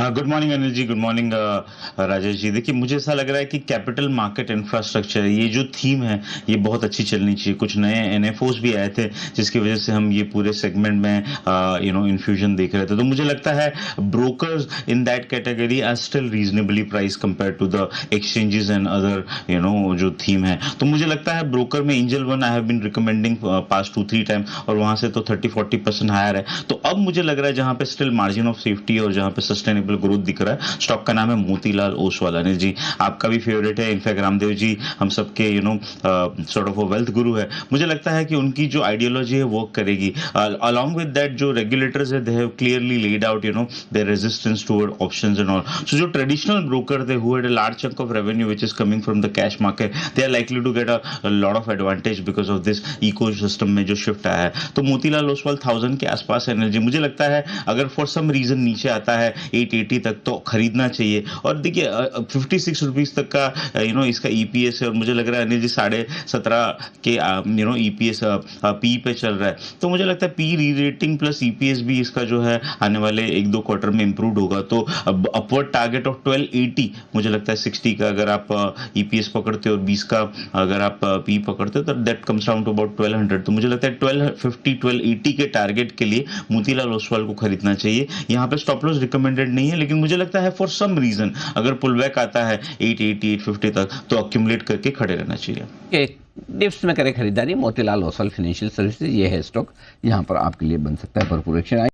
Good morning Anil ji, good morning Rajesh ji. देखिए, मुझे ऐसा लग रहा है कि कैपिटल मार्केट इंफ्रास्ट्रक्चर ये जो थीम है, ये बहुत अच्छी चलनी चाहिए। कुछ नए एनएफओस भी आए थे, जिसकी वजह से हम ये पूरे सेगमेंट में इन्फ्यूजन देख रहे थे। तो मुझे लगता है brokers in that category are still reasonably price compare to the exchanges and other जो थीम है। तो मुझे लगता है ब्रोकर में Angel One I have been recommending past 2-3 time, और वहां से तो 30-40% हायर है। तो अब मुझे लग रहा है जहां पे स्टिल मार्जिन ऑफ सेफ्टी और जहां पे सस्टेनेबल ग्रोथ दिख रहा है, स्टॉक का नाम है मोतीलाल ओसवाल। अनिल जी, आपका भी फेवरेट है, इनफैक्ट रामदेव जी हम सबके सॉर्ट ऑफ वेल्थ गुरु है। मुझे लगता है कि उनकी जो आइडियोलॉजी है वर्क करेगी। अलॉन्ग विद दैट, जो रेगुलेटर्स है, they have clearly laid out their resistance toward options and all. So जो ट्रेडिशनल ब्रोकर थे who had a large chunk of revenue which is coming from the cash market, they are likely to get a lot of advantage because of this ecosystem में जो shift आया है। तो मोतीलाल ओसवाल 1000 के आसपास है। एनर्जी मुझे लगता है अगर फॉर सम रीजन नीचे आता है 880 तक, तो खरीदना चाहिए। और देखिए 56 रुपीज तक का इसका ईपीएस है, और मुझे लग रहा है अनिल जी 17.5 के ईपीएस पी पे चल रहा है। तो मुझे लगता है पी री रेटिंग प्लस ईपीएस भी इसका जो है आने वाले 1-2 क्वार्टर में इंप्रूव होगा। तो अपवर्ड टारगेट ऑफ 1280 मुझे लगता है 60 का अगर आप ईपीएस पकड़ते हो और 20 का अगर आप पी पकड़ते हो, तो that comes down to about 1200। तो मुझे लगता है 1250-1280 के टारगेट के लिए मोतीलाल ओसवाल को खरीदना चाहिए। यहाँ पे स्टॉप लॉस रिकमेंडेड नहीं है, लेकिन मुझे लगता है फॉर सम रीजन अगर पुल बैक आता है 880 850 तक, तो अक्यूमुलेट करके खड़े रहना चाहिए। डिप्स में करें खरीदारी। मोतीलाल ओसवाल फाइनेंशियल सर्विसेज, ये है स्टॉक, यहाँ पर आपके लिए बन सकता है भरपूर एक्शन।